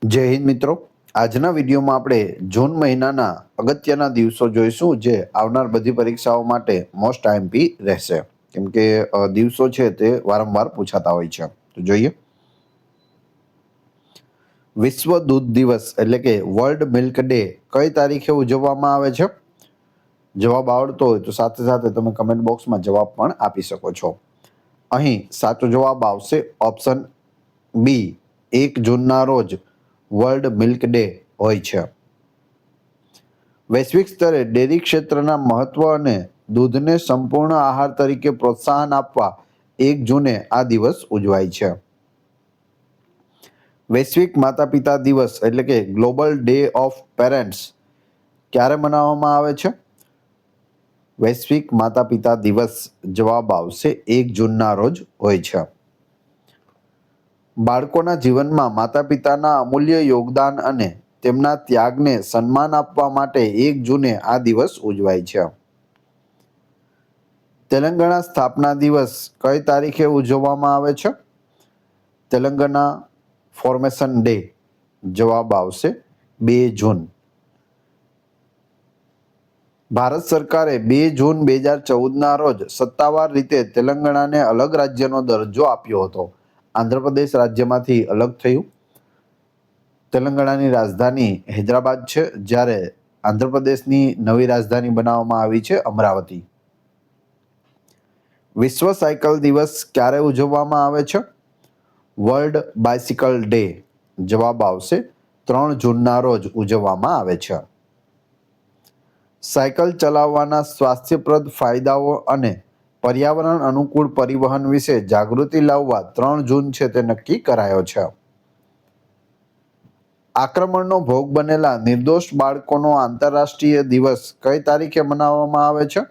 જય હિન્દ મિત્રો. આજના વિડીયોમાં આપણે જૂન મહિનાના અગત્યના દિવસો જોઈશું જે આવનાર બધી પરીક્ષાઓ માટે મોસ્ટ આઈએમપી રહેશે, કેમ કે દિવસો છે તે વારંવાર પૂછાતા હોય છે. તો જોઈએ. વિશ્વ દૂધ દિવસ એટલે કે વર્લ્ડ મિલ્ક ડે કઈ તારીખે ઉજવવામાં આવે છે? જવાબ આવડતો હોય તો સાથે સાથે તમે કમેન્ટ બોક્સમાં જવાબ પણ આપી શકો છો. અહીં સાચો જવાબ આવશે ઓપ્શન બી, 1 જૂનના રોજ વર્લ્ડ મિલ્ક ડે હોય છે. વૈશ્વિક સ્તરે ડેરી ક્ષેત્રના મહત્વ અને દૂધને સંપૂર્ણ આહાર તરીકે પ્રોત્સાહન આપવા 1 જૂને આ દિવસ ઉજવાય છે. વૈશ્વિક માતા પિતા દિવસ એટલે કે ગ્લોબલ ડે ઓફ પેરેન્ટ્સ ક્યારે મનાવવામાં આવે છે? વૈશ્વિક માતા પિતા દિવસ જવાબ આવશે 1 જૂનના રોજ હોય છે. બાળકોના જીવનમાં માતા પિતાના અમૂલ્ય યોગદાન અને તેમના ત્યાગને સન્માન આપવા માટે 1 જૂને આ દિવસ ઉજવાય છે. તેલંગાણા સ્થાપના દિવસ કઈ તારીખે ઉજવવામાં આવે છે? તેલંગાણા ફોર્મેશન ડે જવાબ આવશે 2 જૂન. ભારત સરકારે 2 જૂન 2014ના રોજ સત્તાવાર રીતે તેલંગાણાને અલગ રાજ્યનો દરજ્જો આપ્યો હતો. આંધ્રપ્રદેશ રાજ્યમાંથી અલગ થયું. તેલંગાણાની રાજધાની હૈદરાબાદ છે, જ્યારે આંધ્રપ્રદેશની નવી રાજધાની બનાવવામાં આવી છે અમરાવતી. વિશ્વ સાયકલ દિવસ ક્યારે ઉજવવામાં આવે છે? વર્લ્ડ બાઇસિકલ ડે જવાબ આવશે 3 જૂનના રોજ ઉજવવામાં આવે છે. સાયકલ ચલાવવાના સ્વાસ્થ્યપ્રદ ફાયદાઓ અને પર્યાવરણ અનુકૂળ પરિવહન વિશે જાગૃતિ લાવવા 3 જૂન છે તે નક્કી કરાયો છે. આક્રમણનો ભોગ બનેલા નિર્દોષ બાળકોનો આંતરરાષ્ટ્રીય દિવસ કઈ તારીખે મનાવવામાં આવે છે?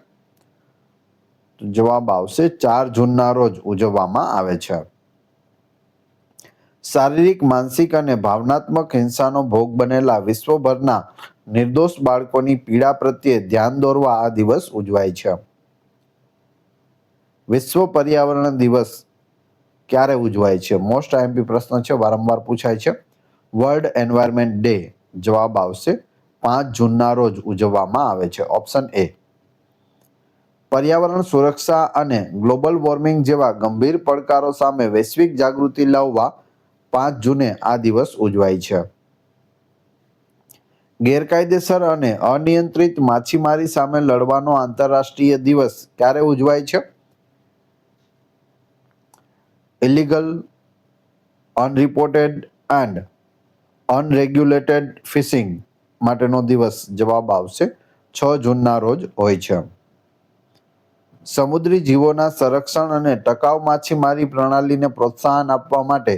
જવાબ આવશે 4 જૂનના રોજ ઉજવવામાં આવે છે. શારીરિક, માનસિક અને ભાવનાત્મક હિંસાનો ભોગ બનેલા વિશ્વભરના નિર્દોષ બાળકોની પીડા પ્રત્યે ધ્યાન દોરવા આ દિવસ ઉજવાય છે. વિશ્વ પર્યાવરણ દિવસ ક્યારે ઉજવાય છે? મોસ્ટ આઈએમપી પ્રશ્ન છે, વારંવાર પૂછાય છે. વર્લ્ડ એન્વાયરમેન્ટ ડે જવાબ આવશે 5 જૂનના રોજ ઉજવવામાં આવે છે. Option A. પર્યાવરણ સુરક્ષા અને ગ્લોબલ વોર્મિંગ જેવા ગંભીર પડકારો સામે વૈશ્વિક જાગૃતિ લાવવા 5 જૂને આ દિવસ ઉજવાય છે. ગેરકાયદેસર અને અનિયંત્રિત માછીમારી સામે લડવાનો આંતરરાષ્ટ્રીય દિવસ ક્યારે ઉજવાય છે? ઇલીગલ, અનરિપોર્ટેડ એન્ડ અનરેગ્યુલેટેડ ફિશિંગ માટેનો દિવસ જવાબ આવશે 6 જૂનના રોજ હોય છે. સમુદ્રી જીવોના સંરક્ષણ અને ટકાઉ માછીમારી પ્રણાલીને પ્રોત્સાહન આપવા માટે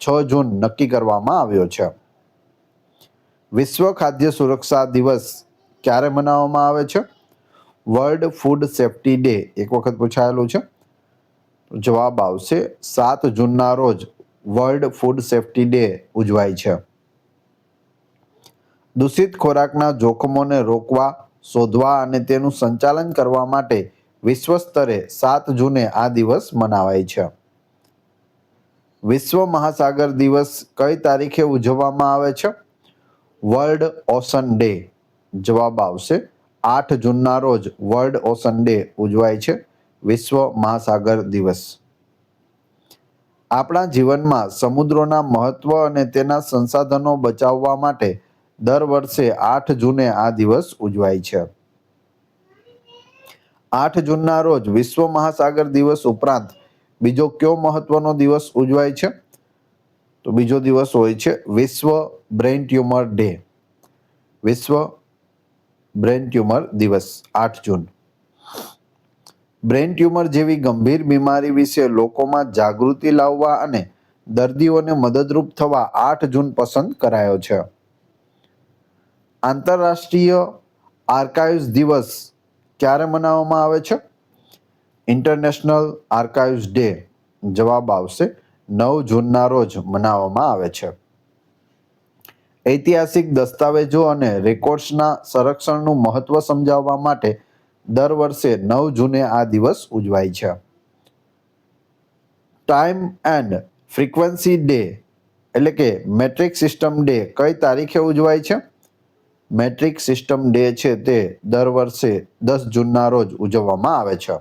6 જૂન નક્કી કરવામાં આવ્યો છે. વિશ્વ ખાદ્ય સુરક્ષા દિવસ ક્યારે મનાવવામાં આવે છે? વર્લ્ડ ફૂડ સેફ્ટી ડે એક વખત પૂછાયેલું છે. જવાબ આવશે 7 જૂનના રોજ વર્લ્ડ ફૂડ સેફ્ટી ડે ઉજવાય છે. દૂષિત ખોરાકના જોખમોને રોકવા, શોધવા અને તેનું સંચાલન કરવા માટે વિશ્વ સ્તરે 7 જૂને આ દિવસ મનાવાય છે. વિશ્વ મહાસાગર દિવસ કઈ તારીખે ઉજવવામાં આવે છે? વર્લ્ડ ઓશન ડે જવાબ આવશે 8 જૂનના રોજ વર્લ્ડ ઓશન ડે ઉજવાય છે. વિશ્વ મહાસાગર દિવસ. આપણા જીવનમાં સમુદ્રોના મહત્વ અને તેના સંસાધનો બચાવવા માટે દર વર્ષે 8 જૂને આ દિવસ ઉજવાય છે. 8 જૂનના રોજ વિશ્વ મહાસાગર દિવસ ઉપરાંત બીજો કયો મહત્વનો દિવસ ઉજવાય છે? તો બીજો દિવસ હોય છે વિશ્વ બ્રેઇન ટ્યુમર ડે. વિશ્વ બ્રેઇન ટ્યુમર દિવસ 8 જૂન. બ્રેઇન ટ્યુમર જેવી ગંભીર બીમારી વિશે લોકોમાં જાગૃતિ લાવવા અને દર્દીઓને મદદરૂપ થવા 8 જૂન પસંદ કરાયો છે. આંતરરાષ્ટ્રીય આર્કાઇવ્સ દિવસ ક્યારે મનાવવામાં આવે છે? ઇન્ટરનેશનલ આર્કાઇવ્સ ડે જવાબ આવશે 9 જૂનના રોજ મનાવવામાં આવે છે. ઐતિહાસિક દસ્તાવેજો અને રેકોર્ડ્સના સંરક્ષણનું મહત્વ સમજાવવા માટે દર વર્ષે 9 જૂને આ દિવસ ઉજવાય છે. ટાઈમ એન્ડ ફ્રીક્વન્સી ડે એટલે કે મેટ્રિક સિસ્ટમ ડે કઈ તારીખે ઉજવાય છે? મેટ્રિક સિસ્ટમ ડે છે તે દર વર્ષે 10 જૂનના રોજ ઉજવવામાં આવે છે.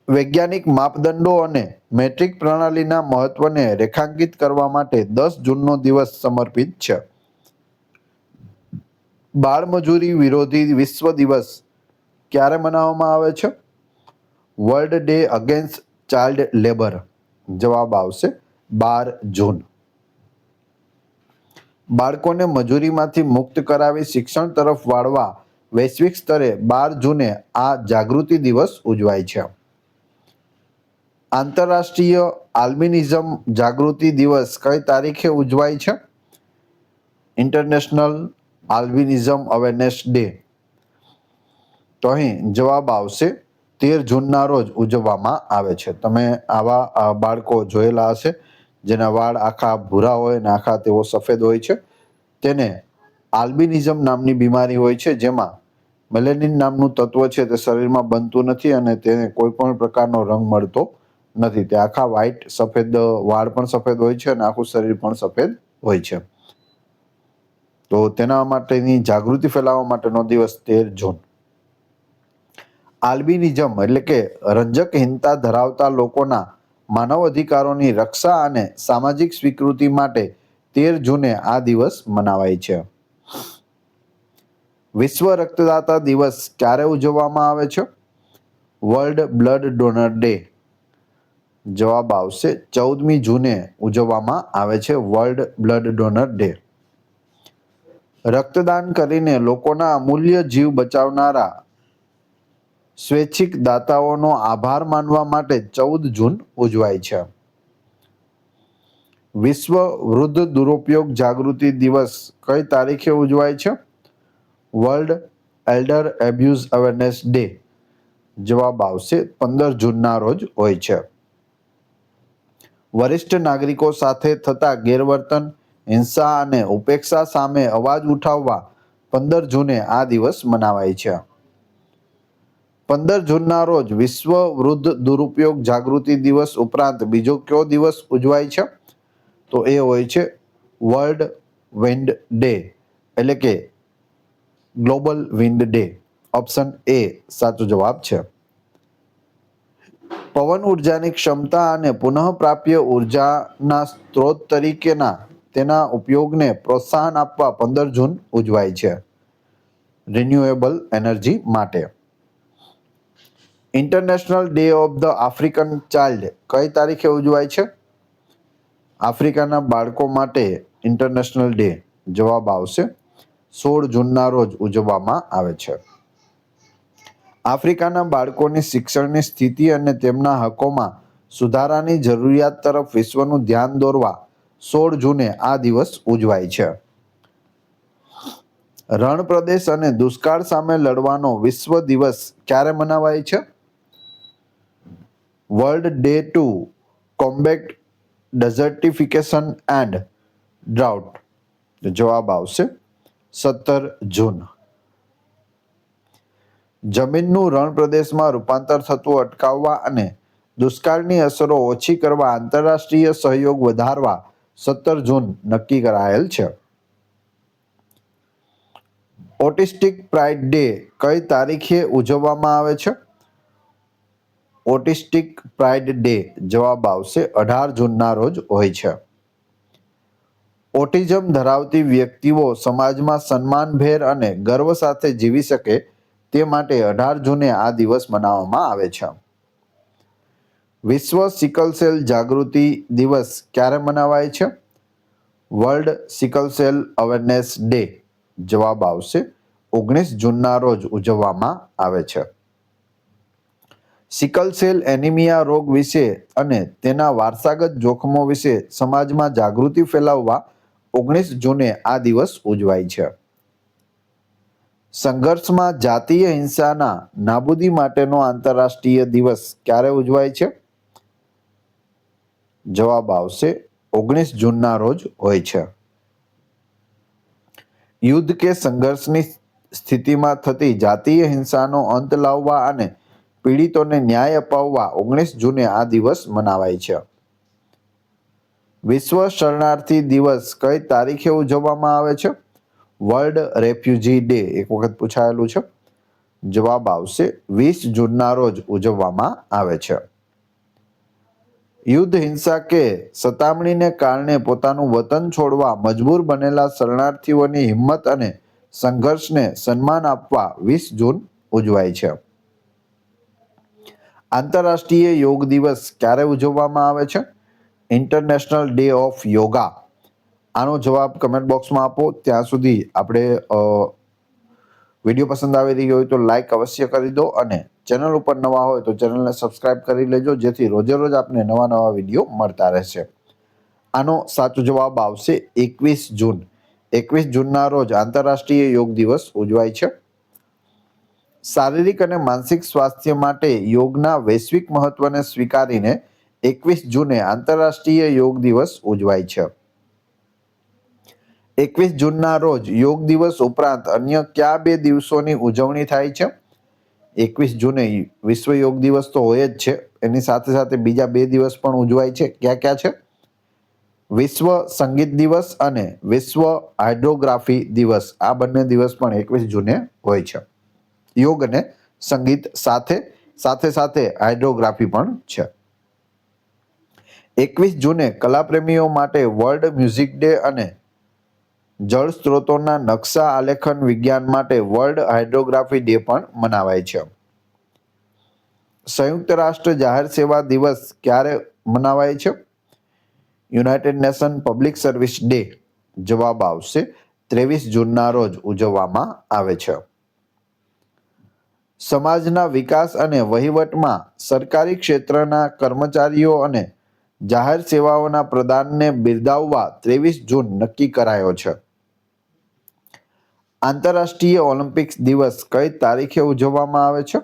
વૈજ્ઞાનિક માપદંડો અને મેટ્રિક પ્રણાલીના મહત્વને રેખાંકિત કરવા માટે 10 જૂનનો દિવસ સમર્પિત છે. બાળમજૂરી વિરોધી વિશ્વ દિવસ ક્યારે મનાવવામાં આવે છે? World day against child labour. જવાબ આવશે 12 જૂન. બાળકોને મજૂરીમાંથી મુક્ત કરાવી શિક્ષણ તરફ વાળવા વૈશ્વિક સ્તરે 12 જૂને આ જાગૃતિ દિવસ ઉજવાય છે. આંતરરાષ્ટ્રીય આલ્બિનિઝમ જાગૃતિ દિવસ કઈ તારીખે ઉજવાય છે? International albinism awareness day. તો અહીં જવાબ આવશે 13 જૂનના રોજ ઉજવવામાં આવે છે. તમે આવા બાળકો જોયેલા હશે જેના વાળ આખા ભૂરા હોય અને આખા તેઓ સફેદ હોય છે. તેને આલ્બિનિઝમ નામની બીમારી હોય છે, જેમાં મેલેનિન નામનું તત્વ છે તે શરીરમાં બનતું નથી અને તેને કોઈ પણ પ્રકારનો રંગ મળતો નથી. તે આખા વ્હાઈટ સફેદ વાળ પણ સફેદ હોય છે અને આખું શરીર પણ સફેદ હોય છે. તો તેના માટેની જાગૃતિ ફેલાવવા માટેનો દિવસ 13 જૂન. આલ્બિનિઝમ એટલે કે રંજકહીનતા ધરાવતા લોકોના માનવ અધિકારોની રક્ષા અને સામાજિક સ્વીકૃતિ માટે 13 જૂને આ દિવસ મનાવાય છે. વિશ્વ રક્તદાતા દિવસ ક્યારે ઉજવવામાં આવે છે? World blood donor day. જવાબ આવશે 14મી જૂને ઉજવવામાં આવે છે વર્લ્ડ બ્લડ ડોનર ડે. રક્તદાન કરીને લોકોના અમૂલ્ય જીવ બચાવનારા સ્વૈચ્છિક દાતાઓનો આભાર માનવા માટે 14 જૂન ઉજવાય છે. વિશ્વ વૃદ્ધ દુરુપયોગ જાગૃતિ દિવસ કઈ તારીખે ઉજવાય છે? World elder abuse awareness day. જવાબ આવશે 15 જૂનના રોજ હોય છે. વરિષ્ઠ નાગરિકો સાથે થતા ગેરવર્તન, હિંસા અને ઉપેક્ષા સામે અવાજ ઉઠાવવા 15 જૂને આ દિવસ મનાવાય છે. 15 જૂનના રોજ વિશ્વ વૃદ્ધ દુરુપયોગ જાગૃતિ દિવસ ઉપરાંત બીજો કયો દિવસ ઉજવાય છે? તો એ હોય છે વર્લ્ડ વિન્ડ ડે એટલે કે global wind day. Option A સાચો જવાબ છે. પવન ઉર્જાની ક્ષમતા અને પુનઃપ્રાપ્ય ઉર્જાના સ્ત્રોત તરીકેના તેના ઉપયોગને પ્રોત્સાહન આપવા 15 જૂન ઉજવાય છે રિન્યુએબલ એનર્જી માટે. International day of the African child કઈ તારીખે ઉજવાય છે? આફ્રિકાના બાળકો માટે ઇન્ટરનેશનલ ડે. જવાબ આવશે 16 જૂનના રોજ ઉજવવામાં આવે છે. આફ્રિકાના બાળકોની શિક્ષણની સ્થિતિ અને તેમના હકોમાં સુધારાની જરૂરિયાત તરફ વિશ્વનું ધ્યાન દોરવા 16 જૂને આ દિવસ ઉજવાય છે. રણ પ્રદેશ અને દુષ્કાળ સામે લડવાનો વિશ્વ દિવસ ક્યારે મનાવાય છે? World day to combat desertification and drought. જવાબ આવશે 17 જૂન. જમીનનું રણ પ્રદેશમાં રૂપાંતર થતું અટકાવવા અને દુષ્કાળની અસરો ઓછી કરવા આંતરરાષ્ટ્રીય સહયોગ વધારવા 17 જૂન નક્કી કરાયેલ છે. ઓટિસ્ટિક પ્રાઇડ ડે કઈ તારીખે ઉજવવામાં આવે છે? Autistic pride day. જવાબ આવશે 18 જૂનના રોજ હોય છે. ઓટિઝમ ધરાવતી વ્યક્તિઓ સમાજમાં સન્માનભેર અને ગર્વ સાથે જીવી શકે તે માટે 18 જૂને આ દિવસ મનાવવામાં આવે છે. વિશ્વ સિકલ સેલ જાગૃતિ દિવસ ક્યારે મનાવાય છે? World sickle cell awareness day. જવાબ આવશે 19 જૂનના રોજ ઉજવવામાં આવે છે. સિકલ સેલ એનિમિયા રોગ વિશે અને તેના વારસાગત જોખમો વિશે સમાજમાં જાગૃતિ ફેલાવવા 19 જૂને આ દિવસ ઉજવાય છે. સંઘર્ષમાં જાતીય હિંસાના નાબૂદી માટેનો આંતરરાષ્ટ્રીય દિવસ ક્યારે ઉજવાય છે? જવાબ આવશે 19 જૂનના રોજ હોય છે. યુદ્ધ કે સંઘર્ષની સ્થિતિમાં થતી જાતીય હિંસાનો અંત લાવવા અને પીડિતોને ન્યાય અપાવવા 19 જૂને આ દિવસ મનાવાય છે. વિશ્વ શરણાર્થી દિવસ કઈ તારીખે ઉજવવામાં આવે છે? World refugee day. એક વખત પૂછાયેલું છે. જવાબ આવશે 20 જૂનના રોજ ઉજવવામાં આવે છે. યુદ્ધ હિંસા કે સતામણીને કારણે પોતાનું વતન છોડવા મજબૂર બનેલા શરણાર્થીઓની હિંમત અને સંઘર્ષને સન્માન આપવા 20 જૂન ઉજવાય છે. આંતરરાષ્ટ્રીય યોગ દિવસ ક્યારે ઉજવવામાં આવે છે? International day of yoga. આનો જવાબ કમેન્ટ બોક્સમાં આપો. ત્યાં સુધી આપણે વિડીયો પસંદ આવી રહ્યો હોય તો લાઈક અવશ્ય કરી દો અને ચેનલ ઉપર નવા હોય તો ચેનલને સબસ્ક્રાઇબ કરી લેજો, જેથી રોજે રોજ આપને નવા નવા વિડીયો મળતા રહેશે. આનો સાચો જવાબ આવશે 21 જૂન. 21 જૂનના રોજ આંતરરાષ્ટ્રીય યોગ દિવસ ઉજવાય છે. શારીરિક અને માનસિક સ્વાસ્થ્ય માટે યોગના વૈશ્વિક મહત્વને સ્વીકારીને 21 જૂને આંતરરાષ્ટ્રીય યોગ દિવસ ઉજવાય છે. 21 જૂનના રોજ યોગ દિવસ ઉપરાંત અન્ય કયા 2 દિવસોની ઉજવણી થાય છે? 21 જૂને વિશ્વ યોગ દિવસ તો હોય જ છે, એની સાથે સાથે બીજા 2 દિવસ પણ ઉજવાય છે. ક્યાં ક્યાં છે? વિશ્વ સંગીત દિવસ અને વિશ્વ હાઇડ્રોગ્રાફી દિવસ. આ બંને દિવસ પણ 21 જૂને હોય છે. યોગ અને સંગીત સાથે સાથે હાઇડ્રોગ્રાફી પણ છે. 21 જૂને કલાપ્રેમીઓ માટે વર્લ્ડ મ્યુઝિક ડે અને જળ સ્ત્રોતોના નકશા આલેખન વિજ્ઞાન માટે વર્લ્ડ હાઇડ્રોગ્રાફી ડે પણ મનાવાય છે. સંયુક્ત રાષ્ટ્ર જાહેર સેવા દિવસ ક્યારે મનાવાય છે? United nation public service day. જવાબ આવશે 23 જૂનના રોજ ઉજવવામાં આવે છે. સમાજના વિકાસ અને વહીવટમાં સરકારી ક્ષેત્રના કર્મચારીઓ અને જાહેર સેવાઓના પ્રદાનને બિરદાવવા 23 જૂન નક્કી કરાયો છે. આંતરરાષ્ટ્રીય ઓલિમ્પિક્સ દિવસ કઈ તારીખે ઉજવવામાં આવે છે?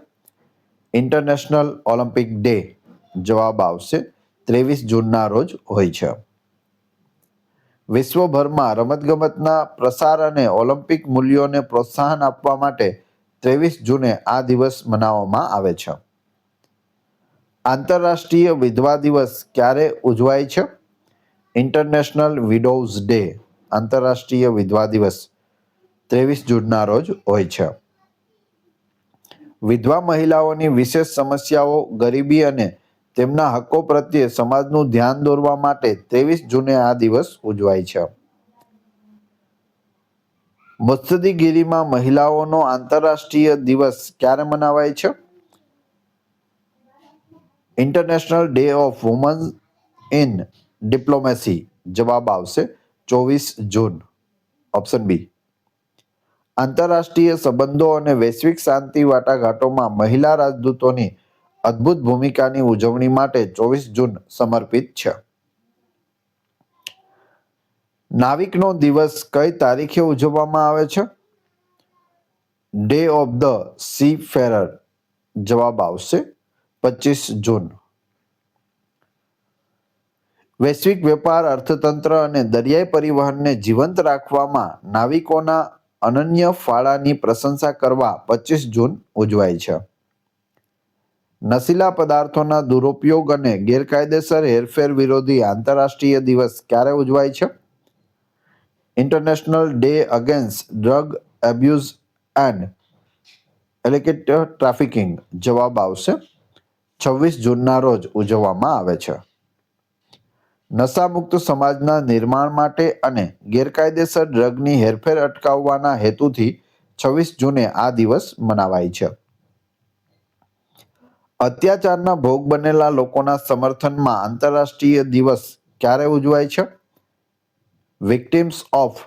International Olympic day. જવાબ આવશે 23 જૂનના રોજ હોય છે. વિશ્વભરમાં રમતગમતના પ્રસાર અને ઓલિમ્પિક મૂલ્યોને પ્રોત્સાહન આપવા માટે 23 જૂને આ દિવસ મનાવવામાં આવે છે. આંતરરાષ્ટ્રીય વિધવા દિવસ ક્યારે ઉજવાય છે? International widows day. આંતરરાષ્ટ્રીય વિધવા દિવસ 23 જૂનના રોજ હોય છે. વિધવા મહિલાઓની વિશેષ સમસ્યાઓ, ગરીબી અને તેમના હક્કો પ્રત્યે સમાજનું ધ્યાન દોરવા માટે 23 જૂને આ દિવસ ઉજવાય છે. મુત્સદ્દીગીરીમાં મહિલાઓનો આંતરરાષ્ટ્રીય દિવસ ક્યારે મનાવાય છે? International day of women in diplomacy. જવાબ આવશે 24 જૂન. Option B. આંતરરાષ્ટ્રીય સંબંધો અને વૈશ્વિક શાંતિ વાટાઘાટોમાં મહિલા રાજદૂતોની અદ્ભુત ભૂમિકાની ઉજવણી માટે 24 જૂન સમર્પિત છે. નાવિકનો દિવસ કઈ તારીખે ઉજવવામાં આવે છે? Day of the sea farer. જવાબ આવશે 25 જૂન. વૈશ્વિક વેપાર, અર્થતંત્ર અને દરિયાઈ પરિવહનને જીવંત રાખવામાં નાવિકોના અનન્ય ફાળાની પ્રશંસા કરવા 25 જૂન ઉજવાય છે. નશીલા પદાર્થોના દુરુપયોગ અને ગેરકાયદેસર હેરફેર વિરોધી આંતરરાષ્ટ્રીય દિવસ ક્યારે ઉજવાય છે? International day against drug abuse and illicit trafficking. જવાબ આવશે 26 જૂનના રોજ ઉજવવામાં આવે છે. નશામુક્ત સમાજના નિર્માણ માટે અને ગેરકાયદેસર ડ્રગની હેરફેર અટકાવવાના હેતુથી 26 જૂને આ દિવસ મનાવાય છે. અત્યાચારના ભોગ બનેલા લોકોના સમર્થનમાં આંતરરાષ્ટ્રીય દિવસ ક્યારે ઉજવાય છે? Victims of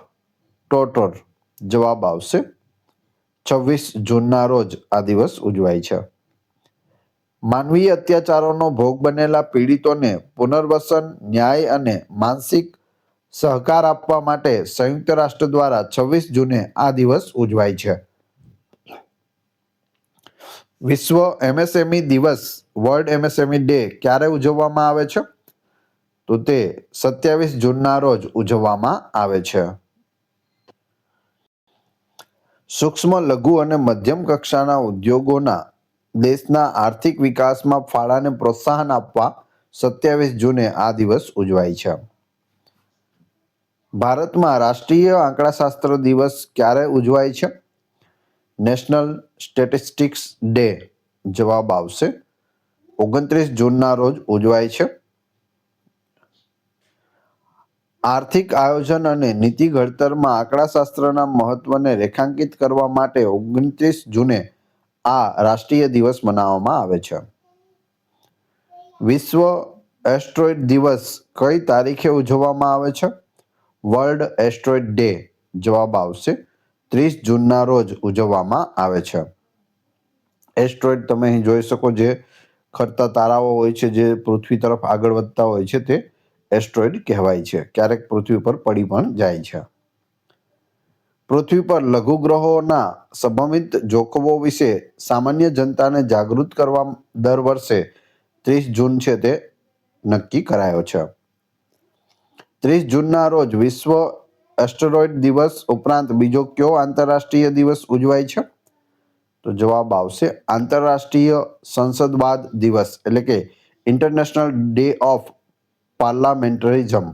torture. જવાબ આવશે 26 જૂનના રોજ આ દિવસ ઉજવાય છે. માનવીય અત્યાચારોનો ભોગ બનેલા પીડિતોને પુનર્વસન, ન્યાય અને માનસિક સહકાર આપવા માટે સંયુક્ત રાષ્ટ્ર દ્વારા 26 જૂને આ દિવસ ઉજવાય છે. વિશ્વ એમએસએમઈ દિવસ, વર્લ્ડ એમએસએમઈ ડે ક્યારે ઉજવવામાં આવે છે? તો તે 27 જૂનના રોજ ઉજવવામાં આવે છે. સૂક્ષ્મ, લઘુ અને મધ્યમ કક્ષાના ઉદ્યોગોના દેશના આર્થિક વિકાસમાં ફાળાને પ્રોત્સાહન આપવા 27 જૂને આ દિવસ ઉજવાય છે. ભારતમાં રાષ્ટ્રીય આંકડાશાસ્ત્ર દિવસ ક્યારે ઉજવાય છે? National statistics day. જવાબ આવશે 29 જૂનના રોજ ઉજવાય છે. આર્થિક આયોજન અને નીતિ ઘડતરમાં આંકડાશાસ્ત્રના મહત્વને રેખાંકિત કરવા માટે 29 જૂને આ રાષ્ટ્રીય દિવસ મનાવવામાં આવે છે. વિશ્વ એસ્ટ્રોઇડ દિવસ કઈ તારીખે ઉજવવામાં આવે છે? World asteroid day. જવાબ આવશે 30 જૂનના રોજ ઉજવવામાં આવે છે. એસ્ટ્રોઇડ તમે અહીં જોઈ શકો, જે ખરતા તારાઓ હોય છે જે પૃથ્વી તરફ આગળ વધતા હોય છે તે એસ્ટ્રોઇડ કહેવાય છે. ક્યારેક પૃથ્વી પર પડી પણ જાય છે. પૃથ્વી પર લઘુગ્રહોના સંભવિત જોખમો વિશે સામાન્ય જનતાને જાગૃત કરવા દર વર્ષે 30 જૂન છે તે નક્કી કરાયો છે. 30 જૂનના રોજ વિશ્વ એસ્ટેરોઇડ દિવસ ઉપરાંત બીજો કયો આંતરરાષ્ટ્રીય દિવસ ઉજવાય છે? તો જવાબ આવશે આંતરરાષ્ટ્રીય સંસદવાદ દિવસ, એટલે કે international day of parliamentarism.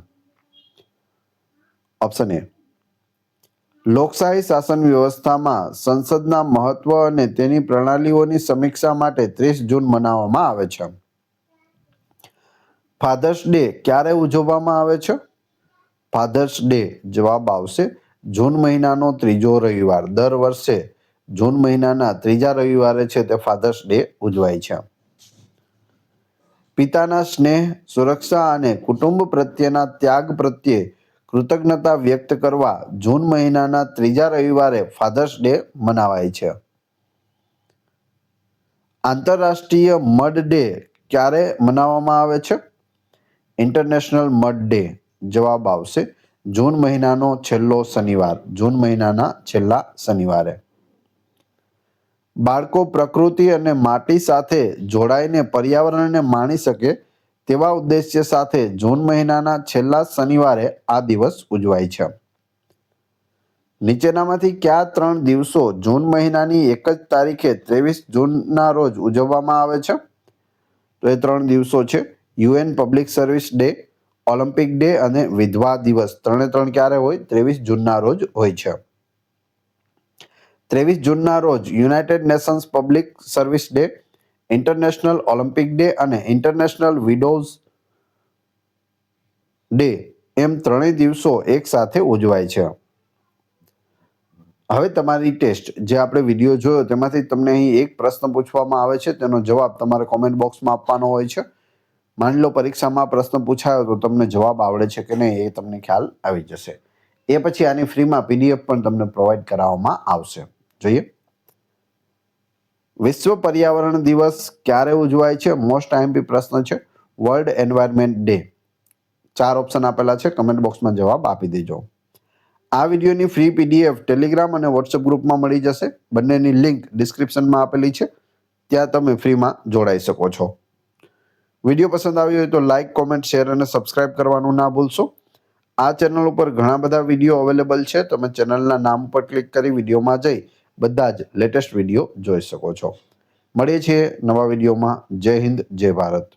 Option a. લોકશાહી શાસન વ્યવસ્થામાં સંસદના મહત્વ અને તેની પ્રણાલીઓની સમીક્ષા માટે 30 જૂન મનાવવામાં આવે છે. ફાધર્સ ડે ક્યારે ઉજવવામાં આવે છે? Father's day. જવાબ આવશે જૂન મહિનાનો ત્રીજો રવિવાર. દર વર્ષે જૂન મહિનાના ત્રીજા રવિવારે છે તે ફાધર્સ ડે ઉજવાય છે. પિતાના સ્નેહ, સુરક્ષા અને કુટુંબ પ્રત્યેના ત્યાગ પ્રત્યે કૃતજ્ઞતા વ્યક્ત કરવા જૂન મહિનાના ત્રીજા રવિવારે ફાધર્સ ડે મનાવાય છે. આંતરરાષ્ટ્રીય મડ ડે ક્યારે મનાવવામાં આવે છે? International mud day. જવાબ આવશે જૂન મહિનાનો છેલ્લો શનિવાર. જૂન મહિનાના છેલ્લા શનિવારે. બાળકો પ્રકૃતિ અને માટી સાથે જોડાઈને પર્યાવરણને માણી શકે તેવા ઉદ્દેશ્ય સાથે જૂન મહિનાના છેલ્લા શનિવારે આ દિવસ ઉજવાય છે. નીચેનામાંથી કયા 3 દિવસો જૂન મહિનાની એક જ તારીખે 23 જૂનના રોજ ઉજવવામાં આવે છે? તો એ 3 દિવસો છે UN public service day, Olympic day અને વિધવા દિવસ. 3 ક્યારે હોય? 23 જૂનના રોજ હોય છે. 23 જૂનના રોજ United Nations public service day, international Olympic day અને ઇન્ટરનેશનલ વિડોઝ ડે એમ 3 દિવસો એક સાથે ઉજવાય છે. હવે તમારી ટેસ્ટ, જે આપણે વિડીયો જોયો તેમાંથી તમને અહીં એક પ્રશ્ન પૂછવામાં આવે છે, તેનો જવાબ તમારે કોમેન્ટ બોક્સમાં આપવાનો હોય છે. માની લો પરીક્ષામાં પ્રશ્ન પૂછાયો તો તમને જવાબ આવડે છે કે નહીં એ તમને ખ્યાલ આવી જશે. એ પછી આની ફ્રીમાં PDF પણ તમને પ્રોવાઈડ કરાવવામાં આવશે. જોઈએ. વિશ્વ પર્યાવરણ દિવસ ક્યારે ઉજવાય છે? મોસ્ટ આઈએમપી પ્રશ્ન છે. World environment day. 4 ઓપ્શન આપેલા છે, કમેન્ટ બોક્સમાં જવાબ આપી દેજો. આ વિડીયોની ફ્રી PDF ટેલિગ્રામ અને વોટ્સએપ ગ્રુપમાં મળી જશે. બંનેની લિંક ડિસ્ક્રિપ્શનમાં આપેલી છે, ત્યાં તમે ફ્રીમાં જોડાઈ શકો છો. વિડીયો પસંદ આવ્યો હોય તો લાઇક, કોમેન્ટ, શેર અને સબસ્ક્રાઇબ કરવાનું ના ભૂલશો. આ ચેનલ ઉપર ઘણા બધા વિડીયો અવેલેબલ છે. તમે ચેનલના નામ પર ક્લિક કરી વિડીયોમાં જઈ બધા જ લેટેસ્ટ વિડીયો જોઈ શકો છો. મળીએ છીએ નવા વિડીયોમાં. જય હિન્દ, જય ભારત.